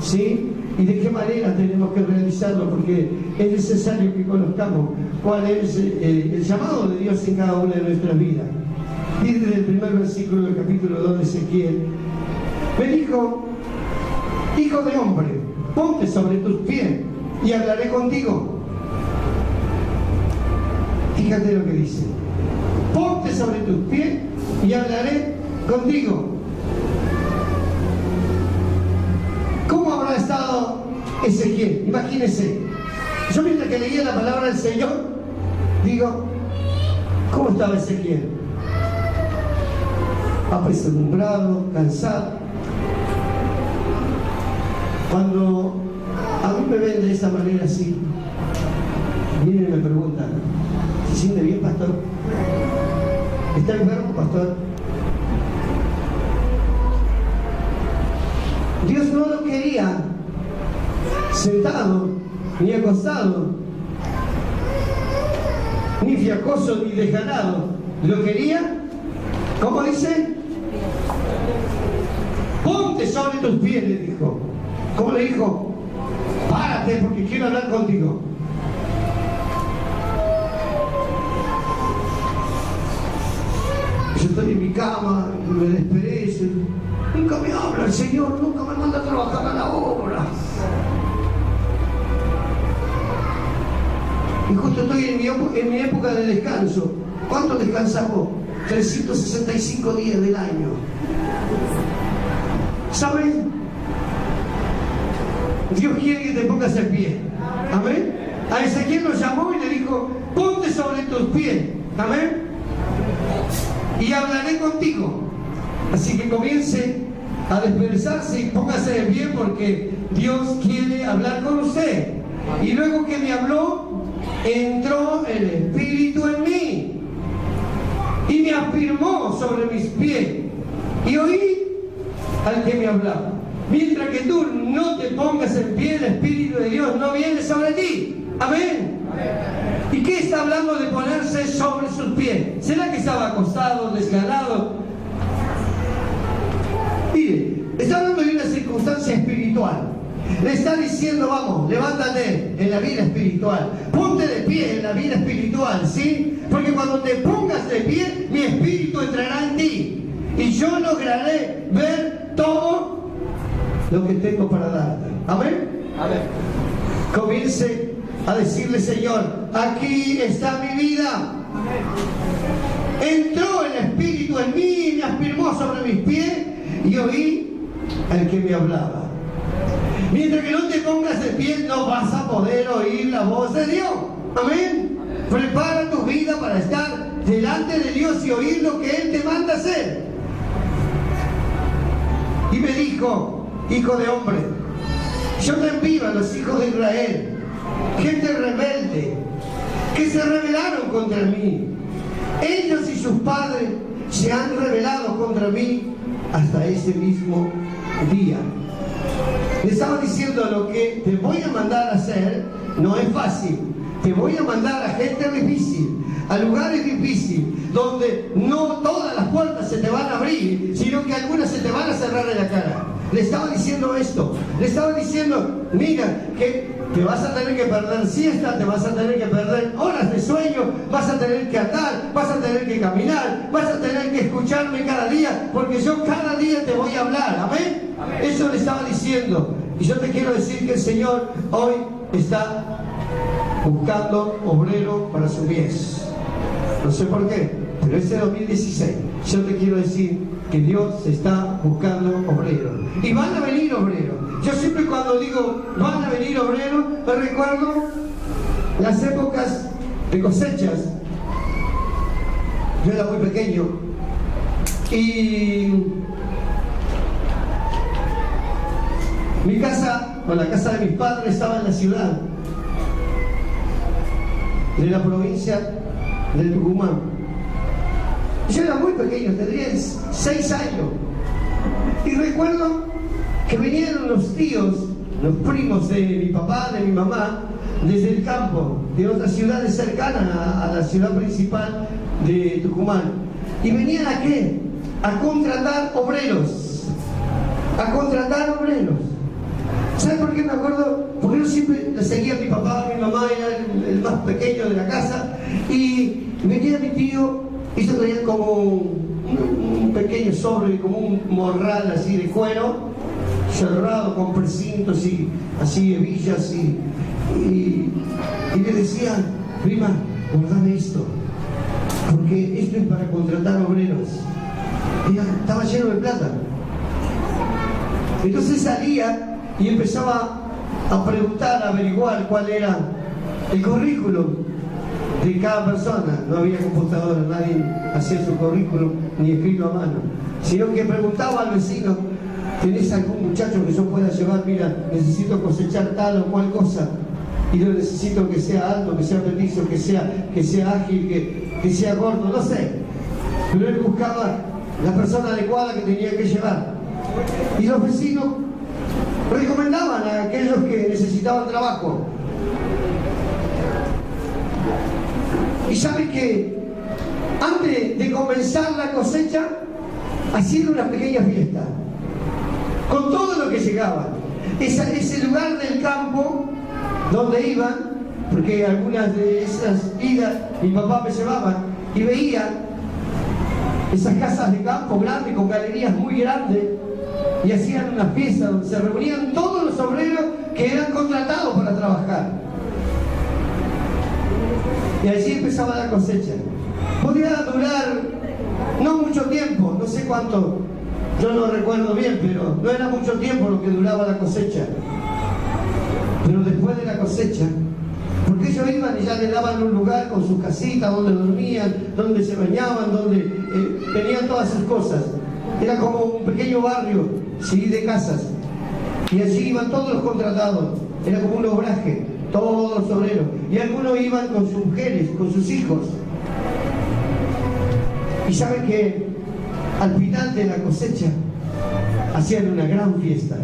¿sí? Y de qué manera tenemos que realizarlo, porque es necesario que conozcamos cuál es el llamado de Dios en cada una de nuestras vidas. Dice el primer versículo del capítulo 2 de Ezequiel: me dijo, hijo de hombre, ponte sobre tus pies y hablaré contigo. Fíjate lo que dice: ponte sobre tus pies y hablaré contigo. ¿Cómo habrá estado Ezequiel? Imagínense, yo mientras que leía la palabra del Señor, digo, ¿cómo estaba Ezequiel? Apesadumbrado, cansado. Cuando a mí me ven de esa manera así, vienen y me preguntan, ¿se siente bien, pastor? ¿Está enfermo, pastor? Dios no lo quería sentado, ni acostado, ni fiacoso, ni desganado. Lo quería, ¿cómo dice? Ponte sobre tus pies, le dijo. ¿Cómo le dijo? Párate porque quiero hablar contigo. Yo estoy en mi cama, me desperezo. Nunca me habla el Señor, nunca me manda a trabajar a la obra. Y justo estoy en mi época de descanso. ¿Cuánto descansamos? 365 días del año. ¿Saben? Dios quiere que te pongas en pie. Amén. A Ezequiel lo llamó y le dijo, ponte sobre tus pies. Amén. Y hablaré contigo. Así que comience a desperezarse y póngase de pie, porque Dios quiere hablar con usted. Y luego que me habló, entró el Espíritu en mí y me afirmó sobre mis pies, y oí al que me hablaba. Mientras que tú no te pongas en pie, el Espíritu de Dios no viene sobre ti. Amén. ¿Y qué está hablando de ponerse sobre sus pies? ¿Será que estaba acostado, desganado? Mire, está hablando de una circunstancia espiritual. Le está diciendo, vamos, levántate en la vida espiritual, ponte de pie en la vida espiritual, ¿sí? Porque cuando te pongas de pie, mi espíritu entrará en ti y yo lograré ver todo lo que tengo para darte. Amén. Amén. Comience a decirle, Señor, aquí está mi vida. Entró el Espíritu en mí y me afirmó sobre mis pies, y oí al que me hablaba. Mientras que no te pongas de pie, no vas a poder oír la voz de Dios. Amén. Prepara tu vida para estar delante de Dios y oír lo que Él te manda hacer. Y me dijo, hijo de hombre, yo te envío a los hijos de Israel, gente rebelde, que se rebelaron contra mí. Ellos y sus padres se han rebelado contra mí hasta ese mismo día. Le estaba diciendo, lo que te voy a mandar a hacer no es fácil. Te voy a mandar a gente difícil, a lugares difíciles, donde no todas las puertas se te van a abrir, sino que algunas se te van a cerrar en la cara. Le estaba diciendo esto, le estaba diciendo, mira, que te vas a tener que perder siesta, te vas a tener que perder horas de sueño, vas a tener que andar, vas a tener que caminar, vas a tener que escucharme cada día, porque yo cada día te voy a hablar. Amén. Amén. Eso le estaba diciendo. Y yo te quiero decir que el Señor hoy está buscando obrero para su mies. No sé por qué, pero este 2016 yo te quiero decir que Dios está buscando obreros. Y van a venir obreros. Yo siempre cuando digo van a venir obreros, me recuerdo las épocas de cosechas. Yo era muy pequeño y mi casa, o la casa de mis padres, estaba en la ciudad de la provincia de Tucumán. Yo era muy pequeño, tendría 6 años. Y recuerdo que vinieron los tíos, los primos de mi papá, de mi mamá, desde el campo, de otras ciudades cercanas a la ciudad principal de Tucumán. ¿Y venían a qué? A contratar obreros. A contratar obreros. ¿Sabe por qué me acuerdo? Porque yo siempre le seguía a mi papá, mi mamá era el más pequeño de la casa, y venía mi tío y se traía como un pequeño sobre, como un morral así de cuero, cerrado con precintos y así hebillas, y le decía: prima, guardame esto, porque esto es para contratar obreros. Y estaba lleno de plata. Entonces salía y empezaba a preguntar, a averiguar cuál era el currículum de cada persona. No había computadora, nadie hacía su currículum ni escrito a mano, sino que preguntaba al vecino: ¿tenés algún muchacho que yo pueda llevar? Mira, necesito cosechar tal o cual cosa, y yo necesito que sea alto, que sea petizo, que sea ágil, que sea gordo, no sé. Pero él buscaba la persona adecuada que tenía que llevar. Y los vecinos recomendaban a aquellos que necesitaban trabajo. Y saben que antes de comenzar la cosecha hacían una pequeña fiesta con todo lo que llegaba. Ese lugar del campo donde iban, porque algunas de esas idas mi papá me llevaba, y veía esas casas de campo grandes con galerías muy grandes, y hacían una fiesta donde se reunían todos los obreros que eran contratados para trabajar. Y allí empezaba la cosecha. Podía durar no mucho tiempo, no sé cuánto, yo no recuerdo bien, pero no era mucho tiempo lo que duraba la cosecha. Pero después de la cosecha, porque ellos iban y ya le daban un lugar con sus casitas donde dormían, donde se bañaban, donde tenían todas sus cosas. Era como un pequeño barrio, sí, de casas. Y allí iban todos los contratados. Era como un obraje, todos los obreros. Y algunos iban con sus mujeres, con sus hijos. Y saben que al final de la cosecha hacían una gran fiesta.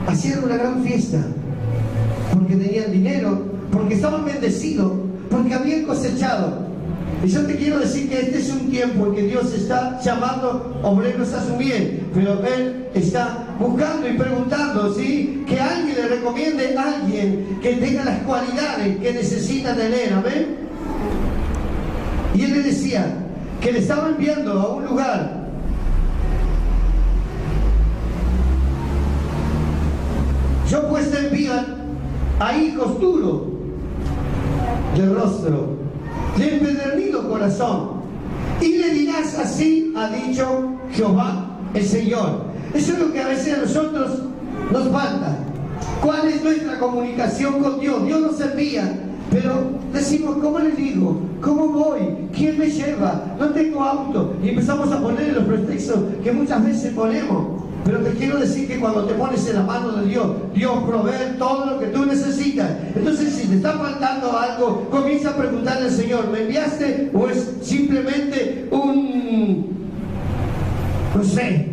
Hacían una gran fiesta porque tenían dinero, porque estaban bendecidos, porque habían cosechado. Y yo te quiero decir que este es un tiempo en que Dios está llamando obreros a su bien, pero Él está buscando y preguntando, ¿sí?, que alguien le recomiende a alguien que tenga las cualidades que necesita tener, amén. Y Él le decía que le estaba enviando a un lugar yo pues te envío a hijos duros de rostro, de empedernido corazón, y le dirás: así ha dicho Jehová el Señor. Eso es lo que a veces a nosotros nos falta. ¿Cuál es nuestra comunicación con Dios? Dios nos envía, pero decimos: ¿cómo le digo? ¿Cómo voy? ¿Quién me lleva? No tengo auto. Y empezamos a poner los pretextos que muchas veces ponemos. Pero te quiero decir que cuando te pones en la mano de Dios, Dios provee todo lo que tú necesitas. Entonces, si te está faltando algo, comienza a preguntarle al Señor: ¿me enviaste o es simplemente no sé,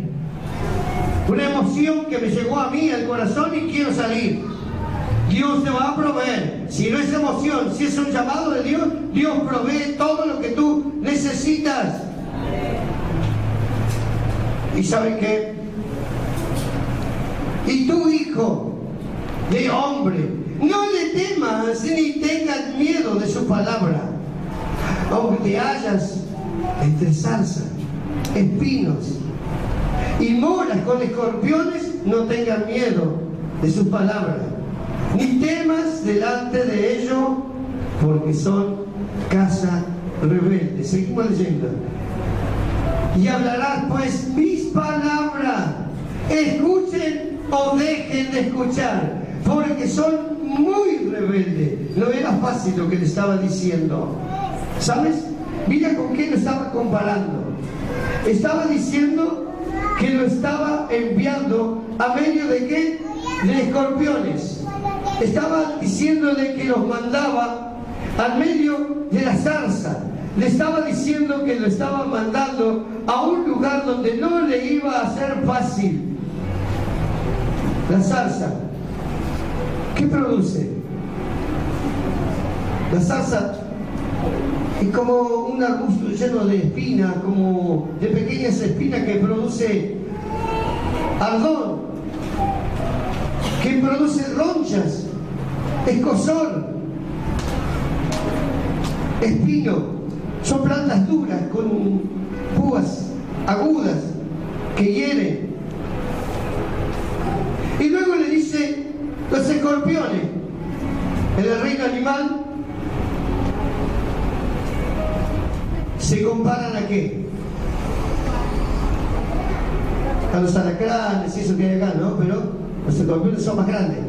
una emoción que me llegó a mí al corazón y quiero salir? Dios te va a proveer. Si no es emoción, si es un llamado de Dios, Dios provee todo lo que tú necesitas. ¿Y saben qué? Y tu hijo de hombre, no le temas ni tengas miedo de su palabra, aunque te hallas entre zarza, espinos y moras con escorpiones, no tengas miedo de sus palabras, ni temas delante de ellos, porque son casa rebelde. Seguimos leyendo. Y hablarás pues mis palabras, escuchen o dejen de escuchar, porque son muy rebeldes. No era fácil lo que le estaba diciendo, ¿sabes? Mira con qué lo estaba comparando. Estaba diciendo que lo estaba enviando a medio de ¿qué? De escorpiones. Estaba diciéndole que los mandaba al medio de la zarza. Le estaba diciendo que lo estaba mandando a un lugar donde no le iba a ser fácil. La zarza, ¿qué produce? La zarza es como un arbusto lleno de espinas, como de pequeñas espinas que produce ardor. que produce ronchas, escozor, espino. Son plantas duras con púas agudas que hieren. Y luego le dice los escorpiones. En el reino animal se comparan ¿a qué? A los alacranes y eso que hay acá, ¿no? Pero los escorpiones son más grandes.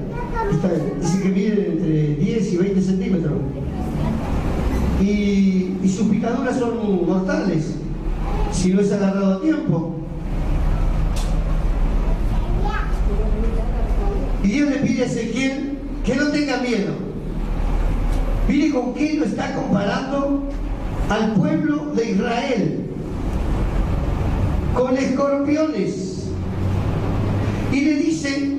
Dice que miden entre 10 y 20 centímetros. Y sus picaduras son mortales si no es agarrado a tiempo. Y Dios le pide a Ezequiel que no tenga miedo. Mire con qué lo está comparando al pueblo de Israel, con escorpiones, y le dice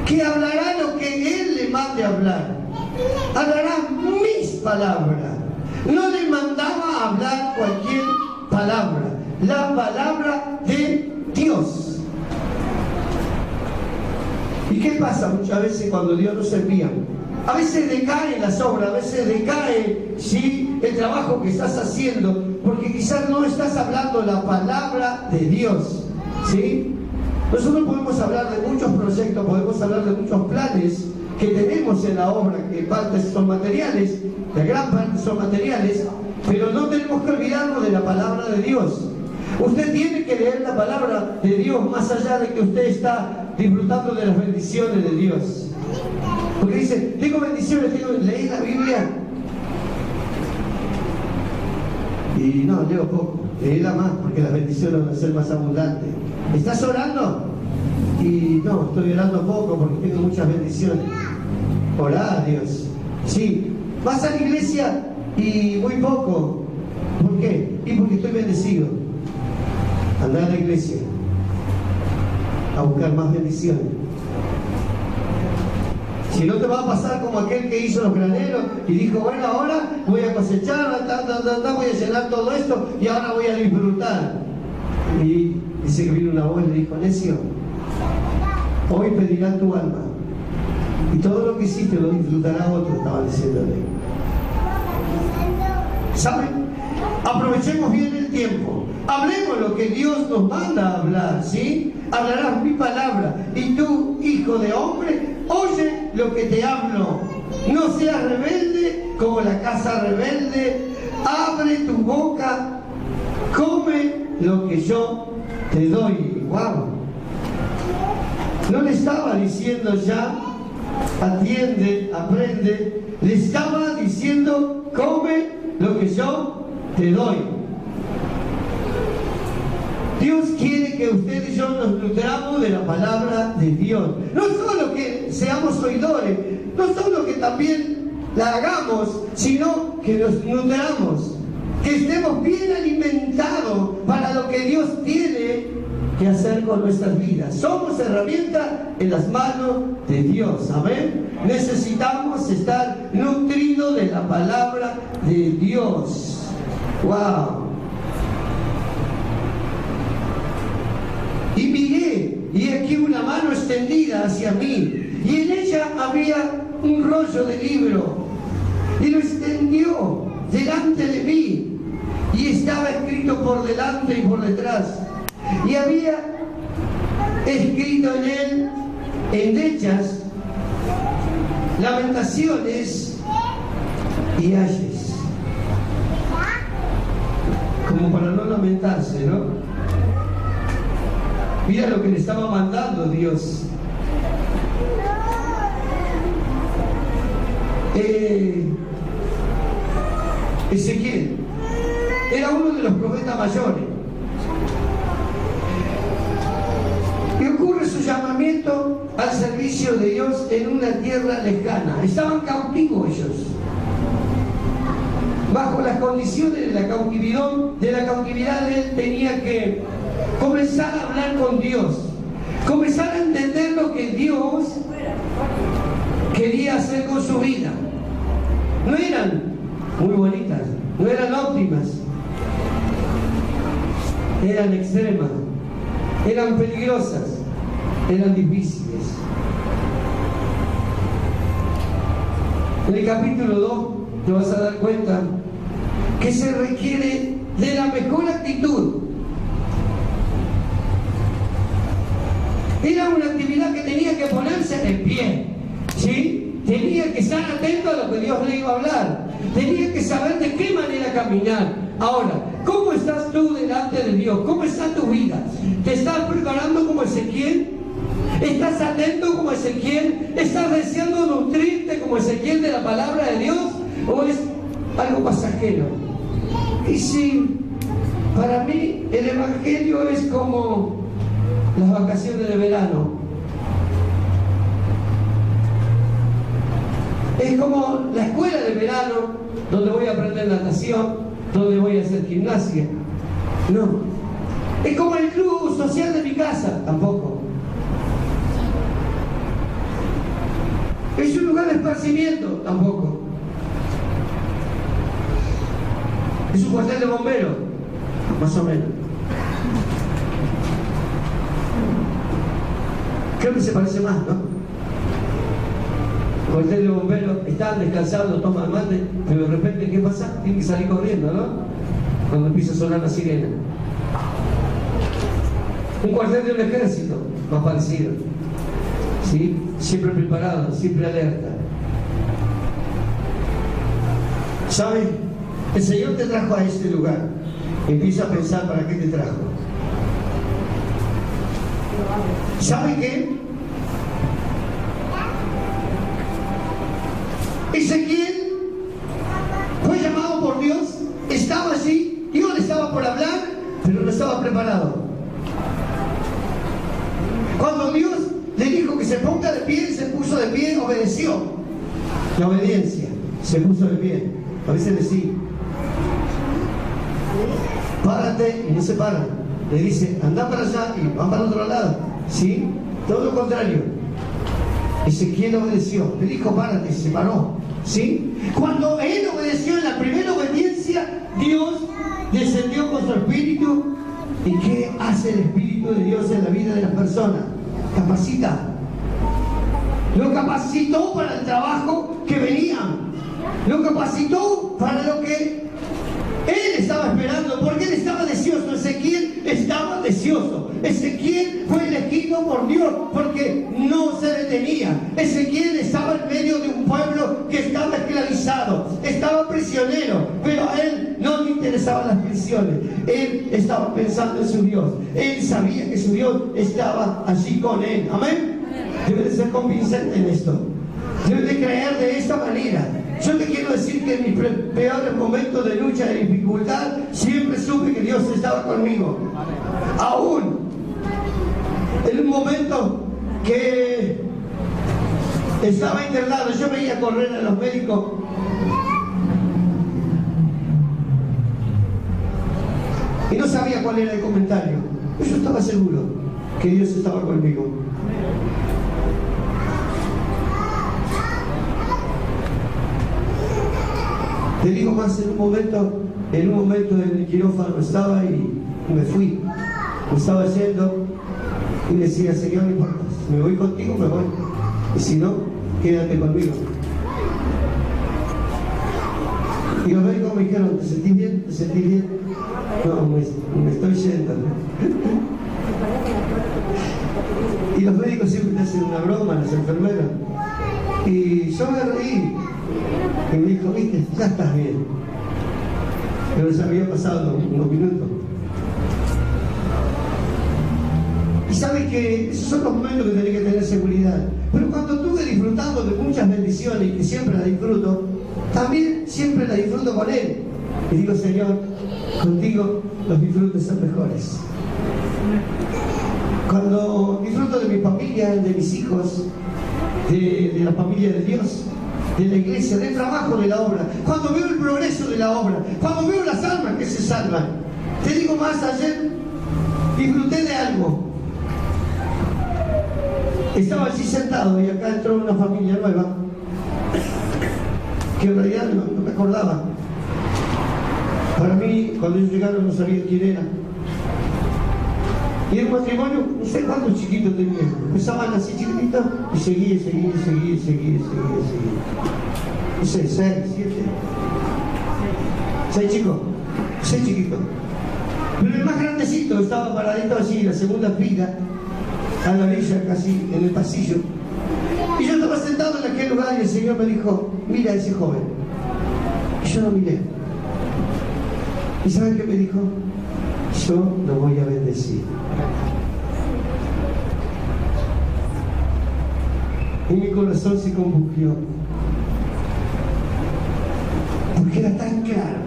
que hablará lo que él le mande hablar, hablará mis palabras. No le mandaba hablar cualquier palabra, la palabra de Dios. ¿Y qué pasa muchas veces cuando Dios nos envía? A veces decaen las obras, a veces decae, ¿sí?, el trabajo que estás haciendo, porque quizás no estás hablando la palabra de Dios, ¿sí? Nosotros podemos hablar de muchos proyectos, podemos hablar de muchos planes que tenemos en la obra, que parte son materiales, la gran parte son materiales, pero no tenemos que olvidarnos de la palabra de Dios. Usted tiene que leer la palabra de Dios más allá de que usted está disfrutando de las bendiciones de Dios. Porque dice, tengo bendiciones, leí la Biblia. Y no, leo poco, léela más, porque las bendiciones van a ser más abundantes. ¿Estás orando? Y no, estoy orando poco porque tengo muchas bendiciones. Orá a Dios. Sí, vas a la iglesia y muy poco. ¿Por qué? Y porque estoy bendecido. Andá a la iglesia a buscar más bendiciones. Si no te va a pasar como aquel que hizo los graneros y dijo, bueno, ahora voy a cosechar, voy a llenar todo esto y ahora voy a disfrutar. Y dice que vino una voz y le dijo, necio, hoy pedirán tu alma y todo lo que hiciste lo disfrutará otro, estaba diciéndole. ¿Saben? Aprovechemos bien el tiempo. Hablemos lo que Dios nos manda a hablar, ¿sí? Hablarás mi palabra y tú, hijo de hombre, oye lo que te hablo. No seas rebelde como la casa rebelde. Abre tu boca, come lo que yo te doy. ¡Wow! No le estaba diciendo ya, atiende, aprende. Le estaba diciendo, come lo que yo te doy. Dios quiere que usted y yo nos nutramos de la palabra de Dios. No solo que seamos oidores, no solo que también la hagamos, sino que nos nutramos, que estemos bien alimentados para lo que Dios tiene que hacer con nuestras vidas. Somos herramientas en las manos de Dios. Amén. Necesitamos estar nutridos de la palabra de Dios. Wow. Y miré, y aquí una mano extendida hacia mí, y en ella había un rollo de libro, y lo extendió delante de mí, y estaba escrito por delante y por detrás, y había escrito en él endechas, lamentaciones y ayes, como para no lamentarse, ¿no? Mira lo que le estaba mandando Dios. Ezequiel era uno de los profetas mayores. Y ocurre su llamamiento al servicio de Dios en una tierra lejana. Estaban cautivos ellos. Bajo las condiciones de la cautividad, él tenía que comenzar a hablar con Dios, comenzar a entender lo que Dios quería hacer con su vida. No eran muy bonitas, no eran óptimas, eran extremas, eran peligrosas, eran difíciles. En el capítulo 2 te vas a dar cuenta que se requiere de la mejor actitud. Era una actividad que tenía que ponerse de pie, ¿sí? Tenía que estar atento a lo que Dios le iba a hablar. Tenía que saber de qué manera caminar. Ahora, ¿cómo estás tú delante de Dios? ¿Cómo está tu vida? ¿Te estás preparando como Ezequiel? ¿Estás atento como Ezequiel? ¿Estás deseando nutrirte como Ezequiel de la palabra de Dios? ¿O es algo pasajero? Y sí, para mí el Evangelio es como las vacaciones de verano. Es como la escuela de verano, donde voy a aprender natación, donde voy a hacer gimnasia. No. Es como el club social de mi casa, tampoco. Es un lugar de esparcimiento, tampoco. Es un cuartel de bomberos, más o menos. Creo que se parece más, ¿no? El cuartel de bomberos, están descansando, toman mate, pero de repente, ¿qué pasa? Tienen que salir corriendo, ¿no? Cuando empieza a sonar la sirena. Un cuartel de un ejército, más parecido. ¿Sí? Siempre preparado, siempre alerta. ¿Sabe? El Señor te trajo a este lugar. Empieza a pensar para qué te trajo. ¿Sabe qué? Ezequiel fue llamado por Dios, estaba allí, Dios le estaba por hablar, pero no estaba preparado. Cuando Dios le dijo que se ponga de pie, se puso de pie, obedeció. La obediencia, se puso de pie. A veces le sí. Párate y no se paran. Le dice, anda para allá y va para el otro lado. ¿Sí? Todo lo contrario. Ezequiel obedeció. Le dijo, párate y se paró. ¿Sí? Cuando él obedeció en la primera obediencia, Dios descendió con su espíritu. ¿Y qué hace el Espíritu de Dios en la vida de las personas? Capacita. Lo capacitó para el trabajo que venían. Lo capacitó para lo que él estaba esperando, porque él estaba deseoso. Ezequiel estaba deseoso. Ezequiel fue elegido por Dios porque no se detenía. Ezequiel estaba en medio de un pueblo que estaba esclavizado, estaba prisionero, pero a él no le interesaban las prisiones. Él estaba pensando en su Dios. Él sabía que su Dios estaba allí con él. Amén. Debe de ser convincente en esto. Debe de creer de esta manera. Yo te quiero decir que en mis peores momentos de lucha, de dificultad, siempre supe que Dios estaba conmigo. Aún en un momento que estaba internado, yo veía correr a los médicos y no sabía cuál era el comentario. Yo estaba seguro que Dios estaba conmigo. Te digo más, en un momento en el quirófano estaba y me fui. Me estaba yendo y decía, Señor, no importa, si me voy contigo, me voy. Y si no, quédate conmigo. Y los médicos me dijeron, ¿te sentís bien? ¿Te sentís bien? No, me estoy yendo. Y los médicos siempre te hacen una broma, las enfermeras. Y yo me reí. Y me dijo, viste, ya estás bien. Pero ya había pasado unos minutos. Y sabes que esos son los momentos que tenés que tener seguridad. Pero cuando estuve disfrutando de muchas bendiciones y que siempre las disfruto, también siempre las disfruto con Él. Y digo, Señor, contigo los disfrutos son mejores. Cuando disfruto de mi familia, de mis hijos, de la familia de Dios, de la iglesia, del trabajo, de la obra, cuando veo el progreso de la obra, cuando veo las almas que se salvan. Te digo más, ayer disfruté de algo. Estaba allí sentado y acá entró una familia nueva que en realidad no me acordaba. Para mí, cuando ellos llegaron, no sabía quién era. Y el matrimonio, no sé cuántos chiquitos tenían. Empezaban así chiquititos y seguía. no sé, 6, 7. 6 chicos, 6 chiquitos. Pero el más grandecito estaba paradito allí, en la segunda fila, a la orilla casi, en el pasillo. Y yo estaba sentado en aquel lugar y el Señor me dijo, mira a ese joven. Y yo lo miré. ¿Y saben qué me dijo? Yo lo voy a bendecir. Y mi corazón se combustió. Porque era tan claro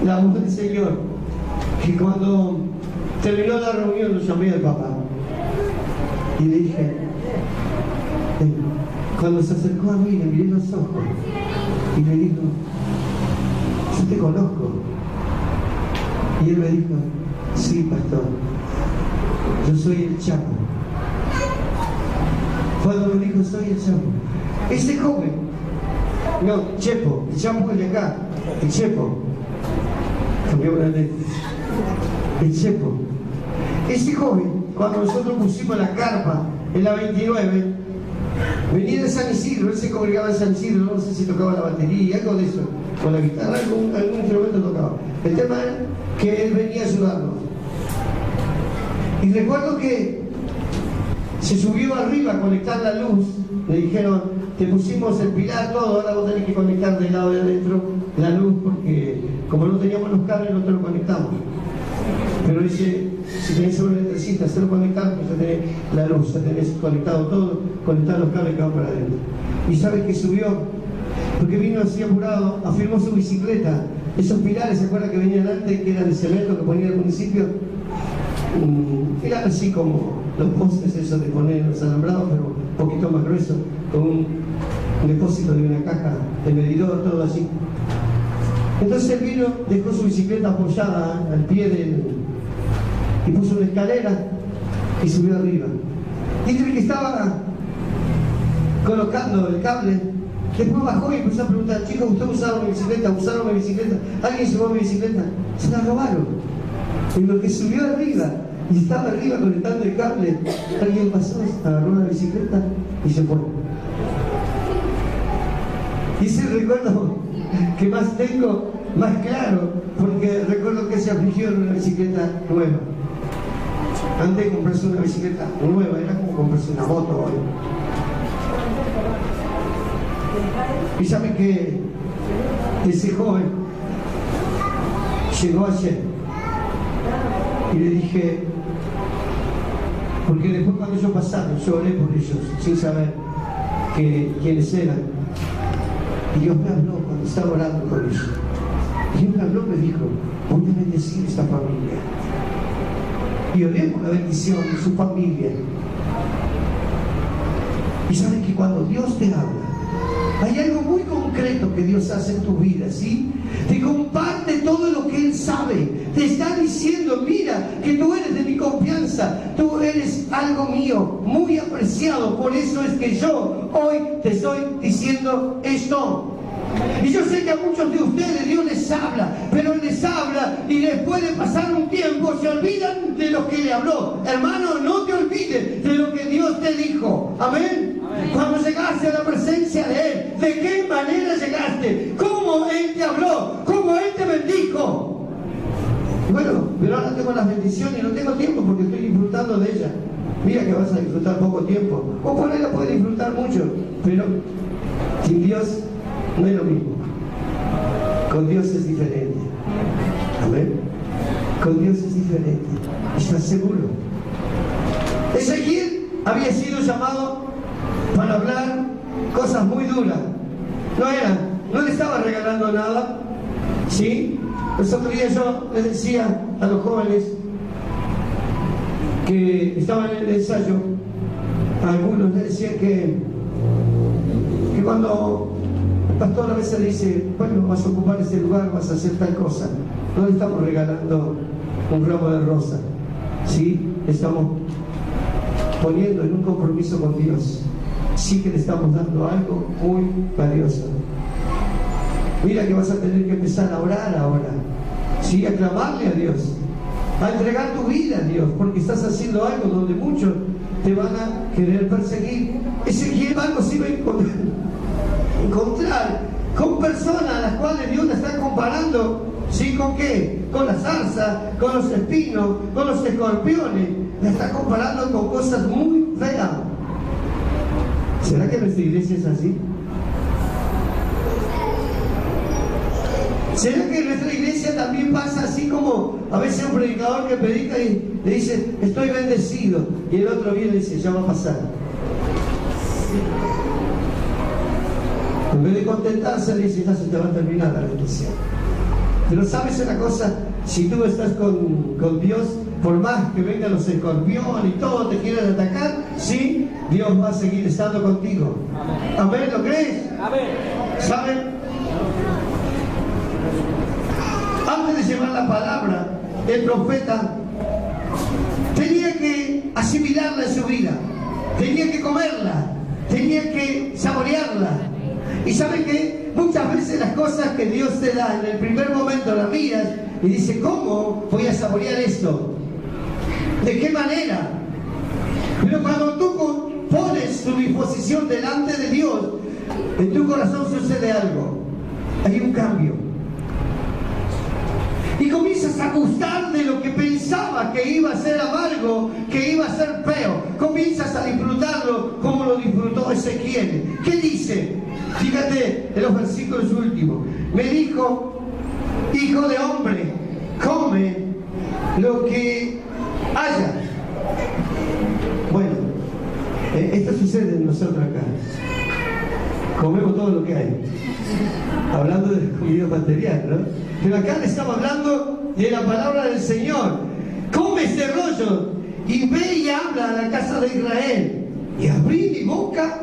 la voz del Señor que cuando terminó la reunión lo llamé al papá. Y le dije, cuando se acercó a mí, le miré los ojos y le dijo, yo te conozco. Y él me dijo, sí, pastor, yo soy el Chapo. Cuando me dijo, soy el Chapo, ese joven, no, Chepo, el Chapo es de acá, el Chepo, cambió una letra, el Chepo, ese joven, cuando nosotros pusimos la carpa en la 29, venía de San Isidro, él se congregaba en San Isidro, no sé si tocaba la batería, algo de eso, con la guitarra, algún instrumento tocaba. El tema era que él venía a ayudarnos. Y recuerdo que se subió arriba a conectar la luz, le dijeron, te pusimos el pilar, todo, ahora vos tenés que conectar del lado de adentro la luz, porque como no teníamos los cables no te lo conectamos. Pero dice, si tenés un electricista, hacerlo conectar, pues ya tenés la luz, ya tenés conectado todo, conectar los cables que van para adentro. Y sabes que subió, porque vino así apurado, afirmó su bicicleta. Esos pilares, ¿se acuerdan que venían antes, que eran de cemento que ponía el municipio? Eran así como los postes esos de poner los alambrados, pero un poquito más grueso, con un depósito de una caja de medidor, todo así. Entonces él vino, dejó su bicicleta apoyada al pie del... y puso una escalera y subió arriba. Y entre que estaba colocando el cable, después bajó y empezó a preguntar, chicos, ¿ustedes usaron mi bicicleta? ¿Usaron mi bicicleta? ¿Alguien llevó mi bicicleta? Se la robaron. En lo que subió arriba y estaba arriba conectando el cable, alguien pasó, agarró la bicicleta y se fue. Y ese recuerdo que más tengo, más claro, porque recuerdo que se afligió en una bicicleta nueva. Antes de comprarse una bicicleta nueva, era como comprarse una moto hoy. Y saben que ese joven llegó ayer y le dije, porque después cuando ellos pasaron, yo oré por ellos sin saber quiénes eran. Y Dios me habló cuando estaba orando con ellos. Dios me habló, me dijo, voy a bendecir esta familia. Y oré por la bendición de su familia. Y saben que cuando Dios te habla, hay algo muy concreto que Dios hace en tu vida, ¿sí? Te comparte todo lo que Él sabe. Te está diciendo, mira, que tú eres de mi confianza. Tú eres algo mío, muy apreciado. Por eso es que yo hoy te estoy diciendo esto. Y yo sé que a muchos de ustedes Dios les habla, pero Él les habla y después de pasar un tiempo se olvidan de lo que le habló. Hermano, no te olvides de lo que Dios te dijo. Amén. Cuando llegaste a la presencia de Él, ¿de qué manera llegaste? ¿Cómo Él te habló? ¿Cómo Él te bendijo? Bueno, pero ahora tengo las bendiciones y no tengo tiempo porque estoy disfrutando de ellas. Mira que vas a disfrutar poco tiempo. O por ahí la puedes disfrutar mucho, pero sin Dios no es lo mismo. Con Dios es diferente. Amén. Con Dios es diferente. ¿Estás seguro? Ezequiel había sido llamado para hablar cosas muy duras. No le estaba regalando nada. ¿Sí? Los otros días yo les decía a los jóvenes que estaban en el ensayo, a algunos les decía que cuando el pastor a veces le dice, bueno, vas a ocupar este lugar, vas a hacer tal cosa, no le estamos regalando un ramo de rosa, ¿sí? Le estamos poniendo en un compromiso con Dios. Sí que le estamos dando algo muy valioso. Mira que vas a tener que empezar a orar ahora, ¿sí? A clamarle a Dios, a entregar tu vida a Dios, porque estás haciendo algo donde muchos te van a querer perseguir. Ezequiel algo sí va a encontrar con personas a las cuales Dios la está comparando. ¿Sí? ¿Con qué? Con la zarza, con los espinos, con los escorpiones. La está comparando con cosas muy feas. ¿Será que nuestra iglesia es así? ¿Será que en nuestra iglesia también pasa así como a veces un predicador que predica y le dice, estoy bendecido, y el otro viene y dice, ya va a pasar? En vez de contentarse, le dice, ya se te va a terminar la bendición. Pero ¿sabes una cosa? Si tú estás con Dios, por más que vengan los escorpiones y todo te quieran atacar, sí, Dios va a seguir estando contigo. Amén, ¿lo crees? Amén. ¿Saben? Antes de llevar la palabra, el profeta tenía que asimilarla en su vida, tenía que comerla, tenía que saborearla. Y ¿saben qué? Muchas veces las cosas que Dios te da en el primer momento las miras y dices, ¿cómo voy a saborear esto? ¿De qué manera? Pero cuando tú pones tu disposición delante de Dios, en tu corazón sucede algo. Hay un cambio. Y comienzas a gustar de lo que pensaba que iba a ser amargo, que iba a ser feo. Comienzas a disfrutarlo como lo disfrutó Ezequiel. ¿Qué dice? Fíjate en los versículos últimos. Me dijo, hijo de hombre, come lo que haya. Bueno, esto sucede en nosotros acá. Comemos todo lo que hay. Hablando de comida material, ¿no? Pero acá le estamos hablando de la palabra del Señor. Come este rollo y ve y habla a la casa de Israel. Y abrí mi boca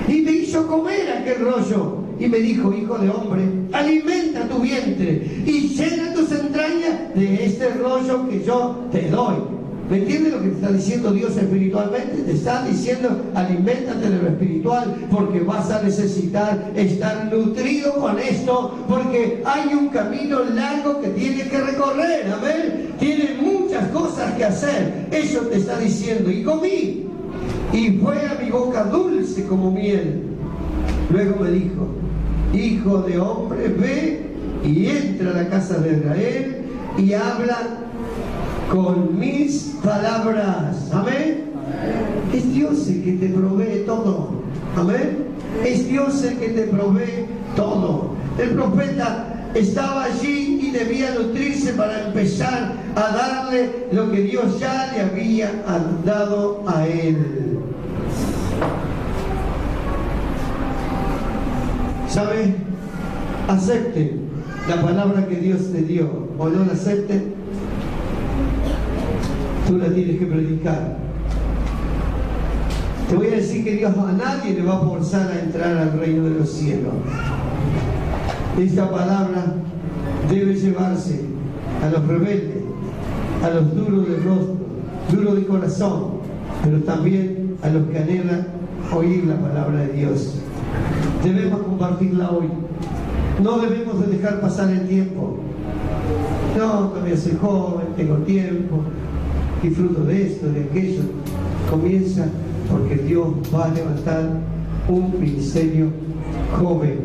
y me hizo comer aquel rollo. Y me dijo, hijo de hombre, alimenta tu vientre y llena tus entrañas de este rollo que yo te doy. ¿Me entiendes lo que te está diciendo Dios espiritualmente? Te está diciendo, aliméntate de lo espiritual, porque vas a necesitar estar nutrido con esto, porque hay un camino largo que tienes que recorrer, amén. Tienes muchas cosas que hacer. Eso te está diciendo. Y comí, y fue a mi boca dulce como miel. Luego me dijo, hijo de hombre, ve y entra a la casa de Israel y habla con mis palabras. Amén. Es Dios el que te provee todo. Amén. Es Dios el que te provee todo. El profeta estaba allí y debía nutrirse para empezar a darle lo que Dios ya le había dado a él. ¿Sabe? Acepte la palabra que Dios te dio o no la acepte, tú la tienes que predicar. Te voy a decir que Dios a nadie le va a forzar a entrar al reino de los cielos. Esta palabra debe llevarse a los rebeldes, a los duros de rostro, duros de corazón, pero también a los que anhelan oír la palabra de Dios. Debemos compartirla hoy. No debemos de dejar pasar el tiempo. No, todavía soy joven, tengo tiempo, disfruto de esto, de aquello. Comienza, porque Dios va a levantar un ministerio joven.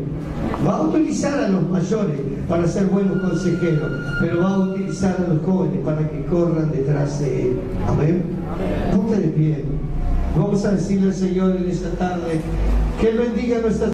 Va a utilizar a los mayores para ser buenos consejeros, pero va a utilizar a los jóvenes para que corran detrás de Él. Amén. Ponte de pie. Vamos a decirle al Señor en esta tarde que Él bendiga nuestras